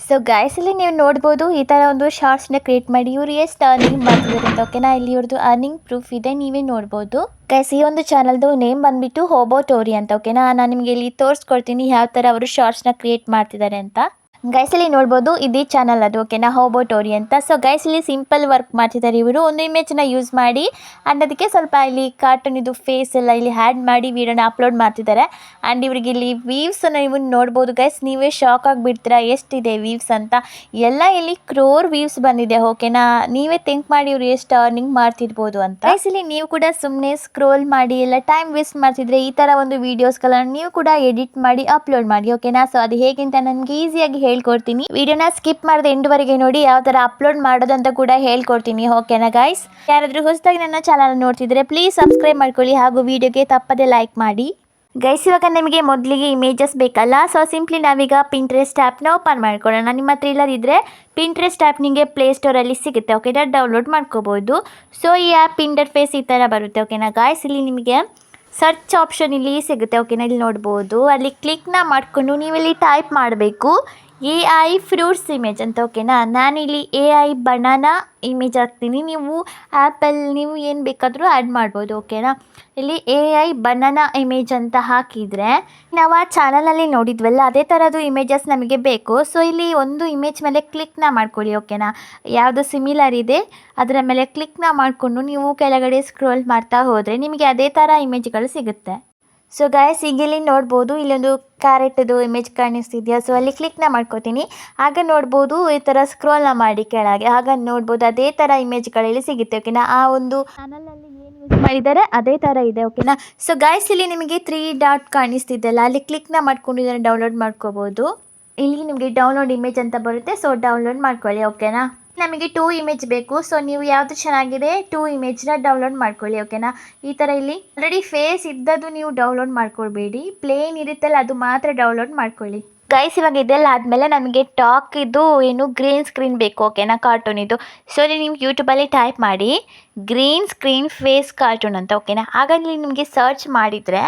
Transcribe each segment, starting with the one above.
So guys ಇಲ್ಲಿ ನೀವು ನೋಡ್ಬೋದು ಈ ಥರ ಒಂದು ಶಾರ್ಟ್ಸ್ನ ಕ್ರಿಯೇಟ್ ಮಾಡಿ ಇವ್ರು ಎಷ್ಟು ಅರ್ನಿಂಗ್ ಮಾಡ್ತಿದ್ದಾರೆ ಅಂತ ಓಕೆನಾ. ಇಲ್ಲಿ ಇವ್ರದ್ದು ಅರ್ನಿಂಗ್ ಪ್ರೂಫ್ ಇದೆ, ನೀವೇ ನೋಡ್ಬೋದು. ಗೈಸ್ ಈ ಒಂದು ಚಾನಲ್ದು ನೇಮ್ ಬಂದ್ಬಿಟ್ಟು ಹೋಬೋ ಟೋರಿ ಅಂತ ಓಕೆನಾ. ನಾನು ನಿಮಗೆ ಇಲ್ಲಿ ತೋರಿಸ್ಕೊಡ್ತೀನಿ ಯಾವ ಥರ ಅವರು ಶಾರ್ಟ್ಸ್ನ ಕ್ರಿಯೇಟ್ ಮಾಡ್ತಿದ್ದಾರೆ ಅಂತ. ಗೈಸ್ ಇಲ್ಲಿ ನೋಡ್ಬೋದು ಇದೇ ಚಾನಲ್ ಅದು ಓಕೆನಾ, ಹೋಬೋ ಟೋರಿ ಅಂತ. ಸೊ ಗೈಸ್ ಇಲ್ಲಿ ಸಿಂಪಲ್ ವರ್ಕ್ ಮಾಡ್ತಿದ್ದಾರೆ ಇವರು. ಒಂದು ಇಮೇಜ್ನ ಯೂಸ್ ಮಾಡಿ ಆ್ಯಂಡ್ ಅದಕ್ಕೆ ಸ್ವಲ್ಪ ಇಲ್ಲಿ ಕಾರ್ಟೂನ್ ಇದು ಫೇಸ್ ಎಲ್ಲ ಇಲ್ಲಿ ಹ್ಯಾಡ್ ಮಾಡಿ ವಿಡಿಯೋನ ಅಪ್ಲೋಡ್ ಮಾಡ್ತಿದ್ದಾರೆ. ಆ್ಯಂಡ್ ಇವ್ರಿಗೆ ಇಲ್ಲಿ ವೀವ್ಸನ್ನು ನೀವು ನೋಡ್ಬೋದು ಗೈಸ್, ನೀವೇ ಶಾಕ್ ಆಗಿಬಿಡ್ತೀರಾ ಎಷ್ಟಿದೆ ವೀವ್ಸ್ ಅಂತ. ಎಲ್ಲ ಇಲ್ಲಿ ಕ್ರೋರ್ ವೀವ್ಸ್ ಬಂದಿದೆ ಓಕೆನಾ. ನೀವೇ ಥಿಂಕ್ ಮಾಡಿ ಇವರು ಎಷ್ಟು ಅರ್ನಿಂಗ್ ಮಾಡ್ತಿರ್ಬೋದು ಅಂತ. ಗೈಸ್ ಇಲ್ಲಿ ನೀವು ಕೂಡ ಸುಮ್ಮನೆ ಸ್ಕ್ರೋಲ್ ಮಾಡಿ ಎಲ್ಲ ಟೈಮ್ ವೇಸ್ಟ್ ಮಾಡ್ತಿದ್ರೆ ಈ ಥರ ಒಂದು ವೀಡಿಯೋಸ್ಗಳನ್ನ ನೀವು ಕೂಡ ಎಡಿಟ್ ಮಾಡಿ ಅಪ್ಲೋಡ್ ಮಾಡಿ ಓಕೆನಾ. ಸೊ ಅದು ಹೇಗೆ ಅಂತ ನನಗೆ ಈಸಿಯಾಗಿ ಹೇಳ್ಕೊಡ್ತೀನಿ. ವಿಡಿಯೋನ ಸ್ಕಿಪ್ ಮಾಡದೆ ಎಂಡ್ವರೆಗೆ ನೋಡಿ, ಯಾವ ಥರ ಅಪ್ಲೋಡ್ ಮಾಡೋದು ಅಂತ ಕೂಡ ಹೇಳ್ಕೊಡ್ತೀನಿ ಓಕೆನಾ ಗೈಸ್. ಯಾರಾದರೂ ಹೊಸದಾಗಿ ನನ್ನ ಚಾನಲ್ ನೋಡ್ತಿದ್ರೆ ಪ್ಲೀಸ್ ಸಬ್ಸ್ಕ್ರೈಬ್ ಮಾಡ್ಕೊಳ್ಳಿ ಹಾಗೂ ವಿಡಿಯೋಗೆ ತಪ್ಪದೆ ಲೈಕ್ ಮಾಡಿ. ಗೈಸ್ ಇವಾಗ ನಿಮಗೆ ಮೊದಲಿಗೆ ಇಮೇಜಸ್ ಬೇಕಲ್ಲ, ಸೊ ಸಿಂಪ್ಲಿ ನಾವೀಗ ಪಿಂಟ್ರೆಸ್ಟ್ ಆ್ಯಪ್ನ ಓಪನ್ ಮಾಡ್ಕೊಳ್ಳೋಣ. ನಿಮ್ಮ ಹತ್ರ ಇಲ್ಲದಿದ್ದರೆ ಪಿಂಟ್ರೆಸ್ಟ್ ಆ್ಯಪ್ ನಿಮಗೆ ಪ್ಲೇಸ್ಟೋರಲ್ಲಿ ಸಿಗುತ್ತೆ ಓಕೆನಾ, ಡೌನ್ಲೋಡ್ ಮಾಡ್ಕೋಬೋದು. ಸೊ ಈ ಆ್ಯಪ್ ಇಂಟರ್ಫೇಸ್ ಈ ಥರ ಬರುತ್ತೆ ಓಕೆನಾ ಗೈಸ್. ಇಲ್ಲಿ ನಿಮಗೆ ಸರ್ಚ್ ಆಪ್ಷನ್ ಇಲ್ಲಿ ಸಿಗುತ್ತೆ ಓಕೆನಾ, ಇಲ್ಲಿ ನೋಡ್ಬೋದು. ಅಲ್ಲಿ ಕ್ಲಿಕ್ನ ಮಾಡಿಕೊಂಡು ನೀವಿಲ್ಲಿ ಟೈಪ್ ಮಾಡಬೇಕು AI ಫ್ರೂಟ್ಸ್ ಇಮೇಜ್ ಅಂತ ಓಕೆನಾ. ನಾನಿಲ್ಲಿ AI ಬನಾನಾ ಇಮೇಜ್ ಹಾಕ್ತೀನಿ. ನೀವು ಆ್ಯಪಲ್ಲಿ ನೀವು ಏನು ಬೇಕಾದರೂ ಆ್ಯಡ್ ಮಾಡ್ಬೋದು ಓಕೆನಾ. ಇಲ್ಲಿ AI ಬನಾನಾ ಇಮೇಜ್ ಅಂತ ಹಾಕಿದರೆ ನಾವು ಆ ಚಾನಲಲ್ಲಿ ನೋಡಿದ್ವಲ್ಲ ಅದೇ ಥರದ್ದು ಇಮೇಜಸ್ ನಮಗೆ ಬೇಕು. ಸೊ ಇಲ್ಲಿ ಒಂದು ಇಮೇಜ್ ಮೇಲೆ ಕ್ಲಿಕ್ನ ಮಾಡ್ಕೊಳ್ಳಿ ಓಕೆನಾ. ಯಾವುದು ಸಿಮಿಲರ್ ಇದೆ ಅದರ ಮೇಲೆ ಕ್ಲಿಕ್ನ ಮಾಡಿಕೊಂಡು ನೀವು ಕೆಳಗಡೆ ಸ್ಕ್ರೋಲ್ ಮಾಡ್ತಾ ಹೋದರೆ ನಿಮಗೆ ಅದೇ ಥರ ಇಮೇಜ್ಗಳು ಸಿಗುತ್ತೆ. ಸೊ ಗೈಸ್ ಈಗ ಇಲ್ಲಿ ನೋಡ್ಬೋದು ಇಲ್ಲೊಂದು ಕ್ಯಾರೆಟ್ದು ಇಮೇಜ್ ಕಾಣಿಸ್ತಿದೆಯಾ. ಸೊ ಅಲ್ಲಿ ಕ್ಲಿಕ್ನ ಮಾಡ್ಕೋತೀನಿ. ಆಗ ನೋಡ್ಬೋದು ಈ ಥರ ಸ್ಕ್ರೋಲ್ನ ಮಾಡಿ ಕೆಳಗೆ, ಆಗ ನೋಡ್ಬೋದು ಅದೇ ಥರ ಇಮೇಜ್ಗಳಲ್ಲಿ ಸಿಗುತ್ತೆ ಓಕೆನಾ. ಆ ಒಂದು ಚಾನಲಲ್ಲಿ ಏನು ಯೂಸ್ ಮಾಡಿದ್ದಾರೆ ಅದೇ ಥರ ಇದೆ ಓಕೆನಾ. ಸೊ ಗೈಸ್ ಇಲ್ಲಿ ನಿಮಗೆ 3 ಡಾಟ್ ಕಾಣಿಸ್ತಿದ್ದಲ್ಲ ಅಲ್ಲಿ ಕ್ಲಿಕ್ನ ಮಾಡ್ಕೊಂಡು ಇದನ್ನು ಡೌನ್ಲೋಡ್ ಮಾಡ್ಕೋಬೋದು. ಇಲ್ಲಿ ನಿಮಗೆ ಡೌನ್ಲೋಡ್ ಇಮೇಜ್ ಅಂತ ಬರುತ್ತೆ, ಸೊ ಡೌನ್ಲೋಡ್ ಮಾಡ್ಕೊಳ್ಳಿ ಓಕೆನಾ. ನಮಗೆ 2 ಇಮೇಜ್ ಬೇಕು, ಸೊ ನೀವು ಯಾವುದು ಚೆನ್ನಾಗಿದೆ 2 ಇಮೇಜ್ನ ಡೌನ್ಲೋಡ್ ಮಾಡ್ಕೊಳ್ಳಿ ಓಕೆನಾ. ಈ ಥರ ಇಲ್ಲಿ ಆಲ್ರೆಡಿ ಫೇಸ್ ಇದ್ದದ್ದು ನೀವು ಡೌನ್ಲೋಡ್ ಮಾಡ್ಕೊಳ್ಬೇಡಿ, ಪ್ಲೇನ್ ಇರುತ್ತಲ್ಲ ಅದು ಮಾತ್ರ ಡೌನ್ಲೋಡ್ ಮಾಡ್ಕೊಳ್ಳಿ. ಗೈಸ್ ಇವಾಗ ಇದೆಲ್ಲ ಆದಮೇಲೆ ನಮಗೆ ಟಾಕ್ ಇದು ಏನು ಗ್ರೀನ್ ಸ್ಕ್ರೀನ್ ಬೇಕು ಓಕೆನಾ, ಕಾರ್ಟೂನ್ ಇದು. ಸೊ ಇಲ್ಲಿ ನೀವು ಯೂಟ್ಯೂಬಲ್ಲಿ ಟೈಪ್ ಮಾಡಿ ಗ್ರೀನ್ ಸ್ಕ್ರೀನ್ ಫೇಸ್ ಕಾರ್ಟೂನ್ ಅಂತ ಓಕೆನಾ. ಆಗ ಇಲ್ಲಿ ನಿಮಗೆ ಸರ್ಚ್ ಮಾಡಿದರೆ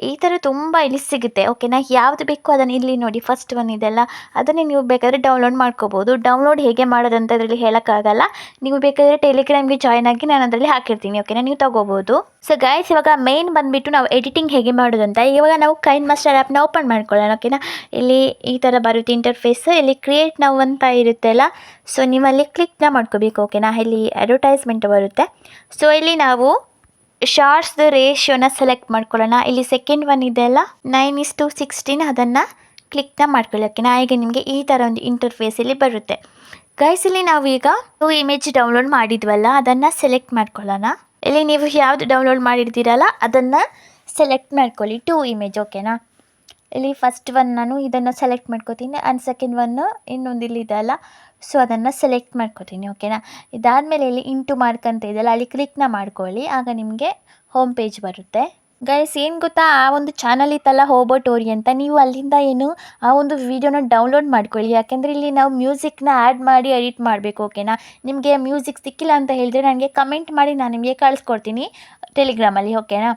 ಈ ಥರ ತುಂಬ ಇಲ್ಲಿ ಸಿಗುತ್ತೆ ಓಕೆನಾ. ಯಾವುದು ಬೇಕು ಅದನ್ನು ಇಲ್ಲಿ ನೋಡಿ ಫಸ್ಟ್ ಒನ್ ಇದೆಲ್ಲ ಅದನ್ನೇ ನೀವು ಬೇಕಾದರೆ ಡೌನ್ಲೋಡ್ ಮಾಡ್ಕೋಬೋದು. ಡೌನ್ಲೋಡ್ ಹೇಗೆ ಮಾಡೋದಂತ ಅದರಲ್ಲಿ ಹೇಳೋಕ್ಕಾಗಲ್ಲ, ನೀವು ಬೇಕಾದರೆ ಟೆಲಿಗ್ರಾಮ್ಗೆ ಜಾಯ್ನ್ ಆಗಿ ನಾನು ಅದರಲ್ಲಿ ಹಾಕಿರ್ತೀನಿ ಓಕೆನಾ, ನೀವು ತೊಗೋಬೋದು. ಸೊ ಗೈಸ್ ಇವಾಗ ಮೇನ್ ಬಂದುಬಿಟ್ಟು ನಾವು ಎಡಿಟಿಂಗ್ ಹೇಗೆ ಮಾಡೋದಂತ. ಇವಾಗ ನಾವು ಕೈನ್ ಮಾಸ್ಟರ್ ಆ್ಯಪ್ನ ಓಪನ್ ಮಾಡ್ಕೊಳ್ಳೋಣ ಓಕೆನಾ. ಇಲ್ಲಿ ಈ ಥರ ಬರುತ್ತೆ ಇಂಟರ್ಫೇಸ್. ಇಲ್ಲಿ ಕ್ರಿಯೇಟ್ ನಾವು ಅಂತ ಇರುತ್ತಲ್ಲ, ಸೊ ನೀವಲ್ಲಿ ಕ್ಲಿಕ್ನ ಮಾಡ್ಕೋಬೇಕು ಓಕೆನಾ. ಇಲ್ಲಿ ಅಡ್ವರ್ಟೈಸ್ಮೆಂಟ್ ಬರುತ್ತೆ. ಸೊ ಇಲ್ಲಿ ನಾವು ಶಾರ್ಟ್ಸ್ದು ರೇಷಿಯೋನ ಸೆಲೆಕ್ಟ್ ಮಾಡ್ಕೊಳ್ಳೋಣ. ಇಲ್ಲಿ ಸೆಕೆಂಡ್ ಒನ್ ಇದೆಲ್ಲ 9:16 ಅದನ್ನು ಕ್ಲಿಕ್ನ ಮಾಡ್ಕೊಳ್ಳಿ ಓಕೆನಾ. ಈಗ ನಿಮಗೆ ಈ ಥರ ಒಂದು ಇಂಟರ್ಫೇಸ್ ಇಲ್ಲಿ ಬರುತ್ತೆ. ಗೈಸ್ ಇಲ್ಲಿ ನಾವೀಗ 2 ಇಮೇಜ್ ಡೌನ್ಲೋಡ್ ಮಾಡಿದ್ವಲ್ಲ ಅದನ್ನು ಸೆಲೆಕ್ಟ್ ಮಾಡ್ಕೊಳ್ಳೋಣ. ಇಲ್ಲಿ ನೀವು ಯಾವುದು ಡೌನ್ಲೋಡ್ ಮಾಡಿರ್ತೀರಲ್ಲ ಅದನ್ನು ಸೆಲೆಕ್ಟ್ ಮಾಡ್ಕೊಳ್ಳಿ 2 ಇಮೇಜ್ ಓಕೆನಾ. ಇಲ್ಲಿ ಫಸ್ಟ್ ಒನ್ ನಾನು ಇದನ್ನು ಸೆಲೆಕ್ಟ್ ಮಾಡ್ಕೋತೀನಿ ಆ್ಯಂಡ್ ಸೆಕೆಂಡ್ ಒನ್ನು ಇನ್ನೊಂದು ಇಲ್ಲಿ ಇದೆಯಲ್ಲ, ಸೊ ಅದನ್ನು ಸೆಲೆಕ್ಟ್ ಮಾಡ್ಕೋತೀನಿ ಓಕೆನಾ. ಇದಾದಮೇಲೆ ಇಲ್ಲಿ ಇಂಟು ಮಾರ್ಕ್ ಅಂತ ಇದೆಯಲ್ಲ ಅಲ್ಲಿ ಕ್ಲಿಕ್ನ ಮಾಡ್ಕೊಳ್ಳಿ, ಆಗ ನಿಮಗೆ ಹೋಮ್ ಪೇಜ್ ಬರುತ್ತೆ. ಗೈಸ್ ಏನು ಗೊತ್ತಾ, ಆ ಒಂದು ಚಾನಲ್ ಇತ್ತಲ್ಲ ಹೋಬೋ ಟೋರಿ ಅಂತ, ನೀವು ಅಲ್ಲಿಂದ ಏನು ಆ ಒಂದು ವಿಡಿಯೋನ ಡೌನ್ಲೋಡ್ ಮಾಡ್ಕೊಳ್ಳಿ. ಯಾಕೆಂದರೆ ಇಲ್ಲಿ ನಾವು ಮ್ಯೂಸಿಕ್ನ ಆ್ಯಡ್ ಮಾಡಿ ಎಡಿಟ್ ಮಾಡಬೇಕು ಓಕೆನಾ. ನಿಮಗೆ ಮ್ಯೂಸಿಕ್ ಸಿಕ್ಕಿಲ್ಲ ಅಂತ ಹೇಳಿದ್ರೆ ನನಗೆ ಕಮೆಂಟ್ ಮಾಡಿ, ನಾನು ನಿಮಗೆ ಕಳಿಸ್ಕೊಡ್ತೀನಿ ಟೆಲಿಗ್ರಾಮಲ್ಲಿ ಓಕೆನಾ.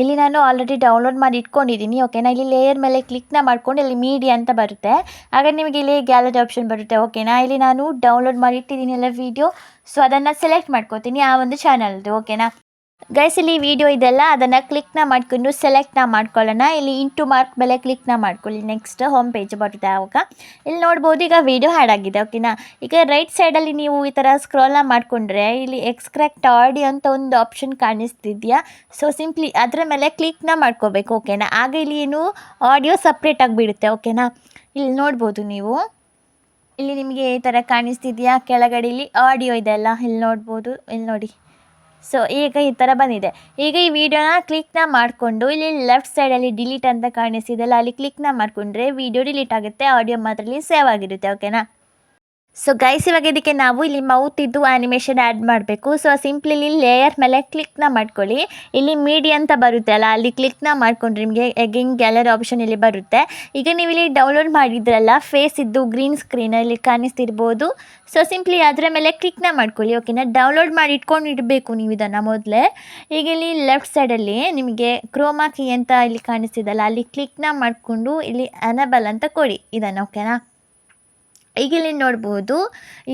ಇಲ್ಲಿ ನಾನು ಆಲ್ರೆಡಿ ಡೌನ್ಲೋಡ್ ಮಾಡಿ ಇಟ್ಕೊಂಡಿದ್ದೀನಿ ಓಕೆನಾ. ಇಲ್ಲಿ ಲೇಯರ್ ಮೇಲೆ ಕ್ಲಿಕ್ನ ಮಾಡ್ಕೊಂಡು ಇಲ್ಲಿ ಮೀಡಿಯಾ ಅಂತ ಬರುತ್ತೆ, ಆಗ ನಿಮಗೆ ಇಲ್ಲಿ ಗ್ಯಾಲರಿ ಆಪ್ಷನ್ ಬರುತ್ತೆ ಓಕೆನಾ. ಇಲ್ಲಿ ನಾನು ಡೌನ್ಲೋಡ್ ಮಾಡಿ ಇಟ್ಟಿದ್ದೀನಿ ಎಲ್ಲ ವೀಡಿಯೋ, ಸೊ ಅದನ್ನು ಸೆಲೆಕ್ಟ್ ಮಾಡ್ಕೋತೀನಿ ಆ ಒಂದು ಚಾನಲ್ದು ಓಕೆನಾ. ಗೈಸ್ ಇಲ್ಲಿ ವಿಡಿಯೋ ಇದೆಲ್ಲ ಅದನ್ನು ಕ್ಲಿಕ್ನ ಮಾಡ್ಕೊಂಡು ಸೆಲೆಕ್ಟ್ನ ಮಾಡ್ಕೊಳ್ಳೋಣ. ಇಲ್ಲಿ ಇಂಟು ಮಾರ್ಕ್ ಮೇಲೆ ಕ್ಲಿಕ್ನ ಮಾಡ್ಕೊಳ್ಳಿ, ನೆಕ್ಸ್ಟ್ ಹೋಮ್ ಪೇಜ್ ಬರುತ್ತೆ. ಆವಾಗ ಇಲ್ಲಿ ನೋಡ್ಬೋದು ಈಗ ವಿಡಿಯೋ ಹ್ಯಾಡ್ ಆಗಿದೆ ಓಕೆನಾ. ಈಗ ರೈಟ್ ಸೈಡಲ್ಲಿ ನೀವು ಈ ಥರ ಸ್ಕ್ರೋಲ್ನ ಮಾಡಿಕೊಂಡ್ರೆ ಇಲ್ಲಿ ಎಕ್ಸ್ಟ್ರಾಕ್ಟ್ ಆಡಿಯೋ ಅಂತ ಒಂದು ಆಪ್ಷನ್ ಕಾಣಿಸ್ತಿದೆಯಾ. ಸೊ ಸಿಂಪ್ಲಿ ಅದರ ಮೇಲೆ ಕ್ಲಿಕ್ನ ಮಾಡ್ಕೋಬೇಕು ಓಕೆನಾ. ಆಗ ಇಲ್ಲಿ ಏನು ಆಡಿಯೋ ಸಪ್ರೇಟ್ ಆಗಿಬಿಡುತ್ತೆ ಓಕೆನಾ. ಇಲ್ಲಿ ನೋಡ್ಬೋದು ನೀವು, ಇಲ್ಲಿ ನಿಮಗೆ ಈ ಥರ ಕಾಣಿಸ್ತಿದೆಯಾ ಕೆಳಗಡೆ ಇಲ್ಲಿ ಆಡಿಯೋ ಇದೆಲ್ಲ ಇಲ್ಲಿ ನೋಡ್ಬೋದು, ಇಲ್ಲಿ ನೋಡಿ. ಸೊ ಈಗ ಈ ಥರ ಬಂದಿದೆ. ಈಗ ಈ ವಿಡಿಯೋನ ಕ್ಲಿಕ್ನ ಮಾಡಿಕೊಂಡು ಇಲ್ಲಿ ಲೆಫ್ಟ್ ಸೈಡಲ್ಲಿ ಡಿಲೀಟ್ ಅಂತ ಕಾಣಿಸ್ತಿದೆಯಲ್ಲ ಅಲ್ಲಿ ಕ್ಲಿಕ್ನ ಮಾಡಿಕೊಂಡ್ರೆ ವಿಡಿಯೋ ಡಿಲೀಟ್ ಆಗುತ್ತೆ, ಆಡಿಯೋ ಮಾತ್ರ ಇಲ್ಲಿ ಸೇವ್ ಆಗಿರುತ್ತೆ ಓಕೆನಾ. ಸೊ ಗೈಸ್ ಇವಾಗ ಇದಕ್ಕೆ ನಾವು ಇಲ್ಲಿ ಮೌತ್ ಇದ್ದು ಆ್ಯನಿಮೇಷನ್ ಆ್ಯಡ್ ಮಾಡಬೇಕು. ಸೊ ಸಿಂಪ್ಲಿ ಇಲ್ಲಿ ಲೇಯರ್ ಮೇಲೆ ಕ್ಲಿಕ್ನ ಮಾಡ್ಕೊಳ್ಳಿ. ಇಲ್ಲಿ ಮೀಡಿಯಾ ಅಂತ ಬರುತ್ತೆ ಅಲ್ಲ ಅಲ್ಲಿ ಕ್ಲಿಕ್ನ ಮಾಡಿಕೊಂಡ್ರೆ ನಿಮಗೆ ಎಗೇನ್ ಗ್ಯಾಲರಿ ಆಪ್ಷನ್ ಇಲ್ಲಿ ಬರುತ್ತೆ. ಈಗ ನೀವು ಇಲ್ಲಿ ಡೌನ್ಲೋಡ್ ಮಾಡಿದ್ರಲ್ಲ ಫೇಸ್ ಇದ್ದು ಗ್ರೀನ್ ಸ್ಕ್ರೀನಲ್ಲಿ ಕಾಣಿಸ್ತಿರ್ಬೋದು. ಸೊ ಸಿಂಪ್ಲಿ ಅದರ ಮೇಲೆ ಕ್ಲಿಕ್ನ ಮಾಡ್ಕೊಳ್ಳಿ ಓಕೆನಾ. ಡೌನ್ಲೋಡ್ ಮಾಡಿ ಇಟ್ಕೊಂಡಿಡಬೇಕು ನೀವು ಇದನ್ನು ಮೊದಲೇ. ಈಗ ಇಲ್ಲಿ ಲೆಫ್ಟ್ ಸೈಡಲ್ಲಿ ನಿಮಗೆ ಕ್ರೋಮಾ ಕೀ ಅಂತ ಇಲ್ಲಿ ಕಾಣಿಸ್ತಿದಲ್ಲ ಅಲ್ಲಿ ಕ್ಲಿಕ್ನ ಮಾಡಿಕೊಂಡು ಇಲ್ಲಿ ಅನೇಬಲ್ ಅಂತ ಕೊಡಿ ಇದನ್ನು ಓಕೆನಾ. ಈಗ ಇಲ್ಲಿ ನೋಡ್ಬೋದು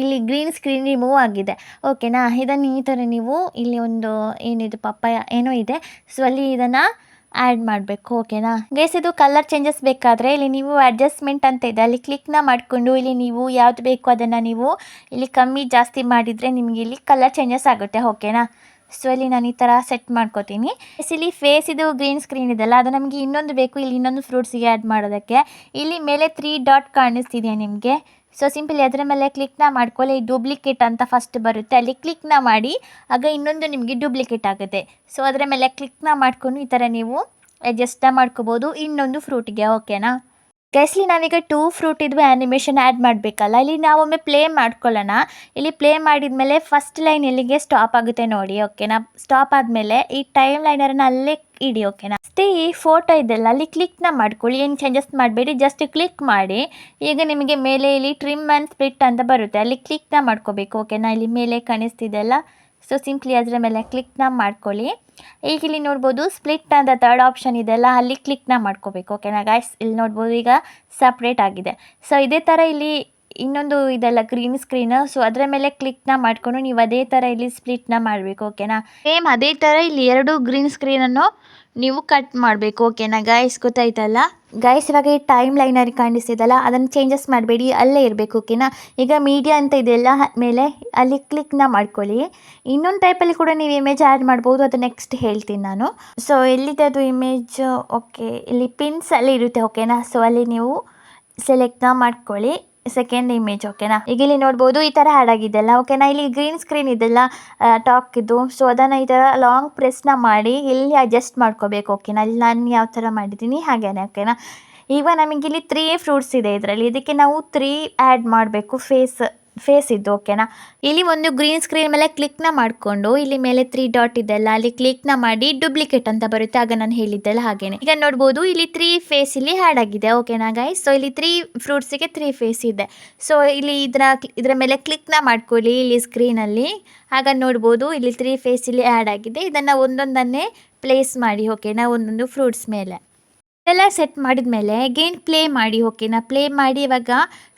ಇಲ್ಲಿ ಗ್ರೀನ್ ಸ್ಕ್ರೀನ್ ರಿಮೂವ್ ಆಗಿದೆ ಓಕೆನಾ. ಇದನ್ನು ಈ ಥರ ನೀವು ಇಲ್ಲಿ ಒಂದು ಏನಿದು ಪಪ್ಪಾಯ ಏನೋ ಇದೆ, ಸೊ ಅಲ್ಲಿ ಇದನ್ನು ಆ್ಯಡ್ ಮಾಡಬೇಕು ಓಕೆನಾ. ಗೈಸ್ ಇದು ಕಲರ್ ಚೇಂಜಸ್ ಬೇಕಾದರೆ ಇಲ್ಲಿ ನೀವು ಅಡ್ಜಸ್ಟ್ಮೆಂಟ್ ಅಂತ ಇದೆ, ಅಲ್ಲಿ ಕ್ಲಿಕ್ನ ಮಾಡಿಕೊಂಡು ಇಲ್ಲಿ ನೀವು ಯಾವ್ದು ಬೇಕು ಅದನ್ನು ನೀವು ಇಲ್ಲಿ ಕಮ್ಮಿ ಜಾಸ್ತಿ ಮಾಡಿದರೆ ನಿಮಗೆ ಇಲ್ಲಿ ಕಲರ್ ಚೇಂಜಸ್ ಆಗುತ್ತೆ ಓಕೆನಾ. ಸೊ ಇಲ್ಲಿ ನಾನು ಈ ಥರ ಸೆಟ್ ಮಾಡ್ಕೋತೀನಿ. ಇಲ್ಲಿ ಫೇಸ್ ಇದು ಗ್ರೀನ್ ಸ್ಕ್ರೀನ್ ಇದೆಲ್ಲ ಅದು ನಮಗೆ ಇನ್ನೊಂದು ಬೇಕು, ಇಲ್ಲಿ ಇನ್ನೊಂದು ಫ್ರೂಟ್ಸಿಗೆ ಆ್ಯಡ್ ಮಾಡೋದಕ್ಕೆ. ಇಲ್ಲಿ ಮೇಲೆ 3 ಡಾಟ್ ಕಾಣಿಸ್ತಿದೆಯಾ ನಿಮಗೆ, ಸೊ ಸಿಂಪಲಿ ಅದರ ಮೇಲೆ ಕ್ಲಿಕ್ನ ಮಾಡ್ಕೊಳ್ಳಿ. ಡೂಪ್ಲಿಕೇಟ್ ಅಂತ ಫಸ್ಟ್ ಬರುತ್ತೆ, ಅಲ್ಲಿ ಕ್ಲಿಕ್ನ ಮಾಡಿ ಆಗ ಇನ್ನೊಂದು ನಿಮಗೆ ಡೂಪ್ಲಿಕೇಟ್ ಆಗುತ್ತೆ. ಸೊ ಅದರ ಮೇಲೆ ಕ್ಲಿಕ್ನ ಮಾಡ್ಕೊಂಡು ಈ ಥರ ನೀವು ಅಡ್ಜಸ್ಟ್ನ ಮಾಡ್ಕೋಬೋದು ಇನ್ನೊಂದು ಫ್ರೂಟಿಗೆ ಓಕೆನಾ. ಗೈಸ್ಲಿ ನಾವೀಗ 2 ಫ್ರೂಟ್ ಇದ್ವು ಆ್ಯನಿಮೇಷನ್ ಆ್ಯಡ್ ಮಾಡಬೇಕಲ್ಲ, ಇಲ್ಲಿ ನಾವೊಮ್ಮೆ ಪ್ಲೇ ಮಾಡ್ಕೊಳ್ಳೋಣ. ಇಲ್ಲಿ ಪ್ಲೇ ಮಾಡಿದ್ಮೇಲೆ ಫಸ್ಟ್ ಲೈನ್ ಎಲ್ಲಿಗೆ ಸ್ಟಾಪ್ ಆಗುತ್ತೆ ನೋಡಿ ಓಕೆನಾ. ಸ್ಟಾಪ್ ಆದಮೇಲೆ ಈ ಟೈಮ್ ಲೈನರನ್ನು ಅಲ್ಲೇ ಇಡಿ ಓಕೆನಾ. ಅಷ್ಟೇ ಈ ಫೋಟೋ ಇದೆಲ್ಲ ಅಲ್ಲಿ ಕ್ಲಿಕ್ನ ಮಾಡ್ಕೊಳ್ಳಿ, ಏನು ಚೇಂಜಸ್ ಮಾಡಬೇಡಿ, ಜಸ್ಟ್ ಕ್ಲಿಕ್ ಮಾಡಿ. ಈಗ ನಿಮಗೆ ಮೇಲೆ ಇಲ್ಲಿ ಟ್ರಿಮ್ ಆ್ಯಂಡ್ ಸ್ಪ್ಲಿಟ್ ಅಂತ ಬರುತ್ತೆ, ಅಲ್ಲಿ ಕ್ಲಿಕ್ನ ಮಾಡ್ಕೋಬೇಕು ಓಕೆನಾ. ಇಲ್ಲಿ ಮೇಲೆ ಕಾಣಿಸ್ತಿದೆಯಲ್ಲ, ಸೊ ಸಿಂಪ್ಲಿ ಅದರ ಮೇಲೆ ಕ್ಲಿಕ್ನ ಮಾಡ್ಕೊಳ್ಳಿ. ಈಗ ಇಲ್ಲಿ ನೋಡ್ಬೋದು ಸ್ಪ್ಲಿಟ್ ಅಂತ 3rd ಆಪ್ಷನ್ ಇದೆಲ್ಲ, ಅಲ್ಲಿ ಕ್ಲಿಕ್ನ ಮಾಡ್ಕೋಬೇಕು ಓಕೆನಾ ಗೈಸ್. ಇಲ್ಲಿ ನೋಡ್ಬೋದು ಈಗ ಸಪ್ರೇಟ್ ಆಗಿದೆ. ಸೊ ಇದೇ ಥರ ಇಲ್ಲಿ ಇನ್ನೊಂದು ಇದೆಲ್ಲ ಗ್ರೀನ್ ಸ್ಕ್ರೀನ್, ಸೊ ಅದರ ಮೇಲೆ ಕ್ಲಿಕ್ನ ಮಾಡಿಕೊಂಡು ನೀವು ಅದೇ ಥರ ಇಲ್ಲಿ ಸ್ಪ್ಲಿಟ್ನ ಮಾಡಬೇಕು ಓಕೆನಾ. ಸೇಮ್ ಅದೇ ಥರ ಇಲ್ಲಿ 2 ಗ್ರೀನ್ ಸ್ಕ್ರೀನನ್ನು ನೀವು ಕಟ್ ಮಾಡಬೇಕು ಓಕೆನಾ ಗೈಸ್, ಗೊತ್ತಾಯ್ತಲ್ಲ ಗೈಸ್. ಇವಾಗ ಈ ಟೈಮ್ ಲೈನರ್ ಕಾಣಿಸ್ತಿದೆಯಲ್ಲ ಅದನ್ನು ಚೇಂಜಸ್ ಮಾಡಬೇಡಿ, ಅಲ್ಲೇ ಇರಬೇಕು ಓಕೆನಾ. ಈಗ ಮೀಡಿಯಾ ಅಂತ ಇದೆಯಲ್ಲ ಮೇಲೆ ಅಲ್ಲಿ ಕ್ಲಿಕ್ನ ಮಾಡ್ಕೊಳ್ಳಿ. ಇನ್ನೊಂದು ಟೈಪಲ್ಲಿ ಕೂಡ ನೀವು ಇಮೇಜ್ ಆ್ಯಡ್ ಮಾಡ್ಬೋದು, ಅದು ನೆಕ್ಸ್ಟ್ ಹೇಳ್ತೀನಿ ನಾನು. ಸೊ ಎಲ್ಲಿದೆ ಅದು ಇಮೇಜ್, ಓಕೆ ಇಲ್ಲಿ ಪಿನ್ಸ್ ಅಲ್ಲಿ ಇರುತ್ತೆ ಓಕೆನಾ. ಸೊ ಅಲ್ಲಿ ನೀವು ಸೆಲೆಕ್ಟ್ನ ಮಾಡ್ಕೊಳ್ಳಿ ಸೆಕೆಂಡ್ ಇಮೇಜ್ ಓಕೆನಾ. ಈಗ ಇಲ್ಲಿ ನೋಡ್ಬೋದು ಈ ಥರ ಆ್ಯಡ್ ಆಗಿದೆಯಲ್ಲ ಓಕೆನಾ. ಇಲ್ಲಿ ಗ್ರೀನ್ ಸ್ಕ್ರೀನ್ ಇದೆಲ್ಲ ಟಾಕಿದ್ದು, ಸೊ ಅದನ್ನು ಈ ಥರ ಲಾಂಗ್ ಪ್ರೆಸ್ನ ಮಾಡಿ ಇಲ್ಲಿ ಅಡ್ಜಸ್ಟ್ ಮಾಡ್ಕೋಬೇಕು ಓಕೆನಾ. ಇಲ್ಲಿ ನಾನು ಯಾವ ಥರ ಮಾಡಿದ್ದೀನಿ ಹಾಗೇನೆ ಓಕೆನಾ. ಈಗ ನಮಗಿಲ್ಲಿ 3 ಫ್ರೂಟ್ಸ್ ಇದೆ ಇದರಲ್ಲಿ, ಇದಕ್ಕೆ ನಾವು 3 ಆ್ಯಡ್ ಮಾಡಬೇಕು ಫೇಸ್ ಇದ್ದು ಓಕೆನಾ. ಇಲ್ಲಿ ಒಂದು ಗ್ರೀನ್ ಸ್ಕ್ರೀನ್ ಮೇಲೆ ಕ್ಲಿಕ್ನ ಮಾಡಿಕೊಂಡು ಇಲ್ಲಿ ಮೇಲೆ 3 ಡಾಟ್ ಇದೆಲ್ಲ ಅಲ್ಲಿ ಕ್ಲಿಕ್ನ ಮಾಡಿ ಡೂಪ್ಲಿಕೇಟ್ ಅಂತ ಬರುತ್ತೆ, ಆಗ ನಾನು ಹೇಳಿದ್ದೆಲ್ಲ ಹಾಗೇನೆ. ಈಗ ನೋಡ್ಬೋದು ಇಲ್ಲಿ 3 ಫೇಸ್ ಇಲ್ಲಿ ಆ್ಯಡ್ ಆಗಿದೆ ಓಕೆನಾ ಗೈಸ್. ಸೊ ಇಲ್ಲಿ 3 ಫ್ರೂಟ್ಸಿಗೆ 3 ಫೇಸ್ ಇದೆ. ಸೊ ಇಲ್ಲಿ ಇದರ ಮೇಲೆ ಕ್ಲಿಕ್ನ ಮಾಡ್ಕೊಳ್ಳಿ ಇಲ್ಲಿ ಸ್ಕ್ರೀನಲ್ಲಿ, ಆಗ ನೋಡ್ಬೋದು ಇಲ್ಲಿ 3 ಫೇಸ್ ಇಲ್ಲಿ ಆ್ಯಡ್ ಆಗಿದೆ. ಇದನ್ನು ಒಂದೊಂದನ್ನೇ ಪ್ಲೇಸ್ ಮಾಡಿ ಓಕೆನಾ ಒಂದೊಂದು ಫ್ರೂಟ್ಸ್ ಮೇಲೆ. ಎಲ್ಲ ಸೆಟ್ ಮಾಡಿದ ಮೇಲೆ ಅಗೇನ್ ಪ್ಲೇ ಮಾಡಿ ಓಕೆನಾ. ಪ್ಲೇ ಮಾಡಿ ಇವಾಗ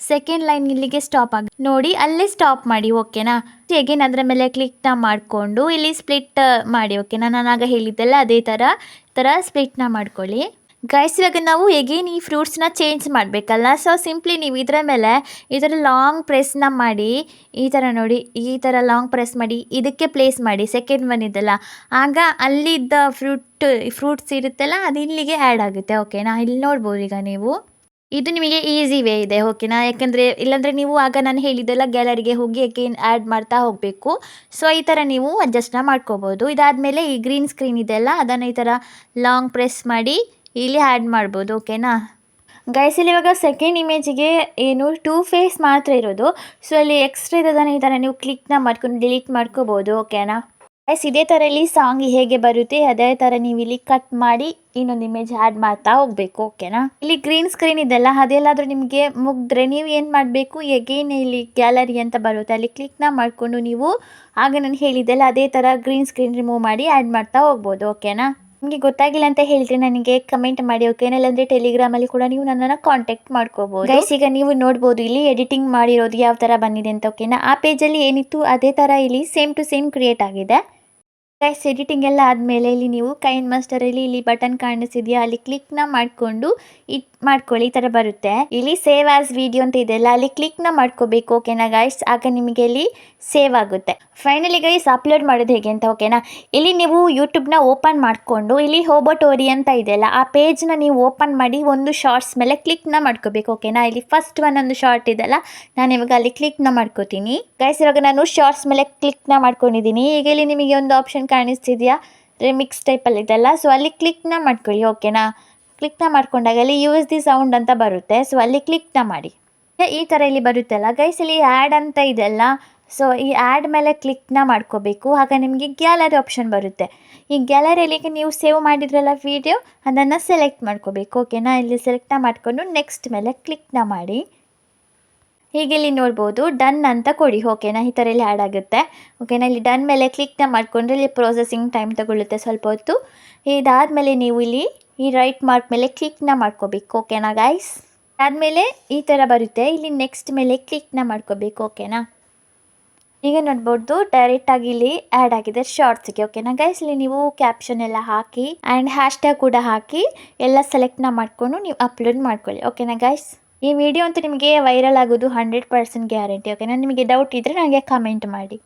ಸೆಕೆಂಡ್ ಲೈನ್ ಇಲ್ಲಿಗೆ ಸ್ಟಾಪ್ ಆಗಿ ನೋಡಿ, ಅಲ್ಲೇ ಸ್ಟಾಪ್ ಮಾಡಿ ಓಕೆನಾ. ಅಗೇನ್ ಅದರ ಮೇಲೆ ಕ್ಲಿಕ್ನ ಮಾಡಿಕೊಂಡು ಇಲ್ಲಿ ಸ್ಪ್ಲಿಟ್ ಮಾಡಿ ಓಕೆನಾ. ನಾನು ಆಗ ಹೇಳಿದ್ದೆಲ್ಲ ಅದೇ ಥರ ಸ್ಪ್ಲಿಟ್ನ ಮಾಡ್ಕೊಳ್ಳಿ ಗೈಸ್. ಇವಾಗ ನಾವು ಎಗೇನ್ ಈ ಫ್ರೂಟ್ಸ್ನ ಚೇಂಜ್ ಮಾಡಬೇಕಲ್ಲ, ಸೊ ಸಿಂಪ್ಲಿ ನೀವು ಇದರ ಮೇಲೆ ಈ ಥರ ಲಾಂಗ್ ಪ್ರೆಸ್ನ ಮಾಡಿ ಈ ಥರ ನೋಡಿ, ಈ ಥರ ಲಾಂಗ್ ಪ್ರೆಸ್ ಮಾಡಿ ಇದಕ್ಕೆ ಪ್ಲೇಸ್ ಮಾಡಿ ಸೆಕೆಂಡ್ ಒನ್ ಇದೆಲ್ಲ, ಆಗ ಅಲ್ಲಿದ್ದ ಫ್ರೂಟ್ಸ್ ಇರುತ್ತಲ್ಲ ಅದು ಇಲ್ಲಿಗೆ ಆ್ಯಡ್ ಆಗುತ್ತೆ ಓಕೆನಾ. ಇಲ್ಲಿ ನೋಡ್ಬೋದು ಈಗ ನೀವು, ಇದು ನಿಮಗೆ ಈಸಿ ವೇ ಇದೆ ಓಕೆನಾ. ಯಾಕೆಂದರೆ ಇಲ್ಲಾಂದರೆ ನೀವು ಆಗ ನಾನು ಹೇಳಿದ್ದೆಲ್ಲ ಗ್ಯಾಲರಿಗೆ ಹೋಗಿ ಅಗೇನ್ ಆ್ಯಡ್ ಮಾಡ್ತಾ ಹೋಗಬೇಕು. ಸೊ ಈ ಥರ ನೀವು ಅಡ್ಜಸ್ಟ್ನ ಮಾಡ್ಕೋಬೋದು. ಇದಾದಮೇಲೆ ಈ ಗ್ರೀನ್ ಸ್ಕ್ರೀನ್ ಇದೆಲ್ಲ ಅದನ್ನು ಈ ಥರ ಲಾಂಗ್ ಪ್ರೆಸ್ ಮಾಡಿ ಇಲ್ಲಿ ಆ್ಯಡ್ ಮಾಡ್ಬೋದು ಓಕೆನಾ ಗೈಸ್. ಇಲ್ಲಿ ಇವಾಗ ಸೆಕೆಂಡ್ ಇಮೇಜಿಗೆ ಏನು 2 ಫೇಸ್ ಮಾತ್ರ ಇರೋದು, ಸೊ ಅಲ್ಲಿ ಎಕ್ಸ್ಟ್ರಾ ಇರೋದನ್ನು ಈ ಥರ ನೀವು ಕ್ಲಿಕ್ನ ಮಾಡ್ಕೊಂಡು ಡಿಲೀಟ್ ಮಾಡ್ಕೋಬೋದು ಓಕೆನಾ ಗೈಸ್. ಇದೇ ಥರ ಇಲ್ಲಿ ಸಾಂಗ್ ಹೇಗೆ ಬರುತ್ತೆ ಅದೇ ಥರ ನೀವು ಇಲ್ಲಿ ಕಟ್ ಮಾಡಿ ಇನ್ನೊಂದು ಇಮೇಜ್ ಆ್ಯಡ್ ಮಾಡ್ತಾ ಹೋಗಬೇಕು ಓಕೆನಾ. ಇಲ್ಲಿ ಗ್ರೀನ್ ಸ್ಕ್ರೀನ್ ಇದೆಲ್ಲ ಅದೆಲ್ಲಾದರೂ ನಿಮಗೆ ಮುಗಿದ್ರೆ ನೀವು ಏನು ಮಾಡಬೇಕು, ಎಗೇನ್ ಇಲ್ಲಿ ಗ್ಯಾಲರಿ ಅಂತ ಬರುತ್ತೆ ಅಲ್ಲಿ ಕ್ಲಿಕ್ನ ಮಾಡಿಕೊಂಡು ನೀವು ಆಗ ನಾನು ಹೇಳಿದ್ದೆಲ್ಲ ಅದೇ ಥರ ಗ್ರೀನ್ ಸ್ಕ್ರೀನ್ ರಿಮೂವ್ ಮಾಡಿ ಆ್ಯಡ್ ಮಾಡ್ತಾ ಹೋಗ್ಬೋದು ಓಕೆನಾ. ನಿಮಗೆ ಗೊತ್ತಾಗಿಲ್ಲ ಅಂತ ಹೇಳಿದ್ರೆ ನನಗೆ ಕಮೆಂಟ್ ಮಾಡಿ ಓಕೆನಾ, ಇಲ್ಲಾಂದರೆ ಟೆಲಿಗ್ರಾಮಲ್ಲಿ ಕೂಡ ನೀವು ನನ್ನನ್ನು ಕಾಂಟ್ಯಾಕ್ಟ್ ಮಾಡ್ಕೋಬೋದು ಗೈಸ್. ಈಗ ನೀವು ನೋಡ್ಬೋದು ಇಲ್ಲಿ ಎಡಿಟಿಂಗ್ ಮಾಡಿರೋದು ಯಾವ ಥರ ಬಂದಿದೆ ಅಂತ ಓಕೆನಾ. ಆ ಪೇಜಲ್ಲಿ ಏನಿತ್ತು ಅದೇ ಥರ ಇಲ್ಲಿ ಸೇಮ್ ಟು ಸೇಮ್ ಕ್ರಿಯೇಟ್ ಆಗಿದೆ ಗೈಸ್. ಎಡಿಟಿಂಗ್ ಎಲ್ಲ ಆದಮೇಲೆ ಇಲ್ಲಿ ನೀವು ಕೈನ್ ಮಾಸ್ಟರಲ್ಲಿ ಇಲ್ಲಿ ಬಟನ್ ಕಾಣಿಸಿದೆಯಾ ಅಲ್ಲಿ ಕ್ಲಿಕ್ನ ಮಾಡಿಕೊಂಡು ಮಾಡ್ಕೊಳ್ಳಿ, ಈ ಥರ ಬರುತ್ತೆ. ಇಲ್ಲಿ ಸೇವ್ ಆಸ್ ವಿಡಿಯೋ ಅಂತ ಇದೆಯಲ್ಲ ಅಲ್ಲಿ ಕ್ಲಿಕ್ನ ಮಾಡ್ಕೋಬೇಕು ಓಕೆನಾ ಗೈಸ್, ಆಗ ನಿಮಗೆ ಇಲ್ಲಿ ಸೇವ್ ಆಗುತ್ತೆ. ಫೈನಲಿ ಗೈಸ್ ಅಪ್ಲೋಡ್ ಮಾಡೋದು ಹೇಗೆ ಅಂತ ಓಕೆನಾ. ಇಲ್ಲಿ ನೀವು ಯೂಟ್ಯೂಬ್ನ ಓಪನ್ ಮಾಡಿಕೊಂಡು ಇಲ್ಲಿ ಹೋಬೋಟೋರಿ ಅಂತ ಇದೆಯಲ್ಲ ಆ ಪೇಜ್ನ ನೀವು ಓಪನ್ ಮಾಡಿ ಒಂದು ಶಾರ್ಟ್ಸ್ ಮೇಲೆ ಕ್ಲಿಕ್ನ ಮಾಡ್ಕೋಬೇಕು ಓಕೆನಾ. ಇಲ್ಲಿ ಫಸ್ಟ್ ಒಂದು ಶಾರ್ಟ್ ಇದೆಯಲ್ಲ ನಾನು ಇವಾಗ ಅಲ್ಲಿ ಕ್ಲಿಕ್ನ ಮಾಡ್ಕೋತೀನಿ ಗೈಸ್. ಇವಾಗ ನಾನು ಶಾರ್ಟ್ಸ್ ಮೇಲೆ ಕ್ಲಿಕ್ನ ಮಾಡ್ಕೊಂಡಿದ್ದೀನಿ. ಈಗ ಇಲ್ಲಿ ನಿಮಗೆ ಒಂದು ಆಪ್ಷನ್ ಕಾಣಿಸ್ತಿದೆಯಾ ರಿಮಿಕ್ಸ್ ಟೈಪಲ್ಲಿ ಇದೆಲ್ಲ, ಸೊ ಅಲ್ಲಿ ಕ್ಲಿಕ್ನ ಮಾಡ್ಕೊಳ್ಳಿ ಓಕೆನಾ. ಕ್ಲಿಕ್ನ ಮಾಡ್ಕೊಂಡಾಗ ಅಲ್ಲಿ ಯೂಸ್ ದಿ ಸೌಂಡ್ ಅಂತ ಬರುತ್ತೆ, ಸೊ ಅಲ್ಲಿ ಕ್ಲಿಕ್ನ ಮಾಡಿ. ಈ ಥರ ಇಲ್ಲಿ ಬರುತ್ತಲ್ಲ ಗೈಸ್, ಇಲ್ಲಿ ಆ್ಯಡ್ ಅಂತ ಇದೆಲ್ಲ, ಸೊ ಈ ಆ್ಯಡ್ ಮೇಲೆ ಕ್ಲಿಕ್ನ ಮಾಡ್ಕೋಬೇಕು, ಆಗ ನಿಮಗೆ ಗ್ಯಾಲರಿ ಆಪ್ಷನ್ ಬರುತ್ತೆ. ಈ ಗ್ಯಾಲರಿಯಲ್ಲಿ ನೀವು ಸೇವ್ ಮಾಡಿದ್ರಲ್ಲ ವಿಡಿಯೋ ಅದನ್ನು ಸೆಲೆಕ್ಟ್ ಮಾಡ್ಕೋಬೇಕು ಓಕೆನಾ. ಇಲ್ಲಿ ಸೆಲೆಕ್ಟ್ನ ಮಾಡಿಕೊಂಡು ನೆಕ್ಸ್ಟ್ ಮೇಲೆ ಕ್ಲಿಕ್ನ ಮಾಡಿ. ಹೀಗೆ ಇಲ್ಲಿ ನೋಡ್ಬೋದು ಡನ್ ಅಂತ ಕೊಡಿ ಓಕೆನಾ. ಈ ಥರ ಇಲ್ಲಿ ಆ್ಯಡ್ ಆಗುತ್ತೆ ಓಕೆನಾ. ಇಲ್ಲಿ ಡನ್ ಮೇಲೆ ಕ್ಲಿಕ್ನ ಮಾಡಿಕೊಂಡ್ರೆ ಇಲ್ಲಿ ಪ್ರೊಸೆಸಿಂಗ್ ಟೈಮ್ ತಗೊಳ್ಳುತ್ತೆ ಸ್ವಲ್ಪ ಹೊತ್ತು. ಇದಾದಮೇಲೆ ನೀವು ಇಲ್ಲಿ ಈ ರೈಟ್ ಮಾರ್ಕ್ ಮೇಲೆ ಕ್ಲಿಕ್ನ ಮಾಡ್ಕೋಬೇಕು ಓಕೆನಾ ಗೈಸ್. ಆದಮೇಲೆ ಈ ಥರ ಬರುತ್ತೆ. ಇಲ್ಲಿ ನೆಕ್ಸ್ಟ್ ಮೇಲೆ ಕ್ಲಿಕ್ನ ಮಾಡ್ಕೋಬೇಕು. ಓಕೆನಾ. ಈಗ ನೋಡ್ಬೋದು ಡೈರೆಕ್ಟಾಗಿ ಇಲ್ಲಿ ಆ್ಯಡ್ ಆಗಿದೆ ಶಾರ್ಟ್ಸ್ಗೆ. ಓಕೆನಾ ಗೈಸ್. ಇಲ್ಲಿ ನೀವು ಕ್ಯಾಪ್ಷನ್ ಎಲ್ಲ ಹಾಕಿ ಆ್ಯಂಡ್ ಹ್ಯಾಶ್ಟ್ಯಾಗ್ ಕೂಡ ಹಾಕಿ ಎಲ್ಲ ಸೆಲೆಕ್ಟ್ನ ಮಾಡಿಕೊಂಡು ನೀವು ಅಪ್ಲೋಡ್ ಮಾಡ್ಕೊಳ್ಳಿ. ಓಕೆನಾ ಗೈಸ್. ಈ ವಿಡಿಯೋ ಅಂತೂ ನಿಮಗೆ ವೈರಲ್ ಆಗೋದು 100% ಗ್ಯಾರಂಟಿ. ಓಕೆನಾ. ನಿಮಗೆ ಡೌಟ್ ಇದ್ದರೆ ನನಗೆ ಕಮೆಂಟ್ ಮಾಡಿ.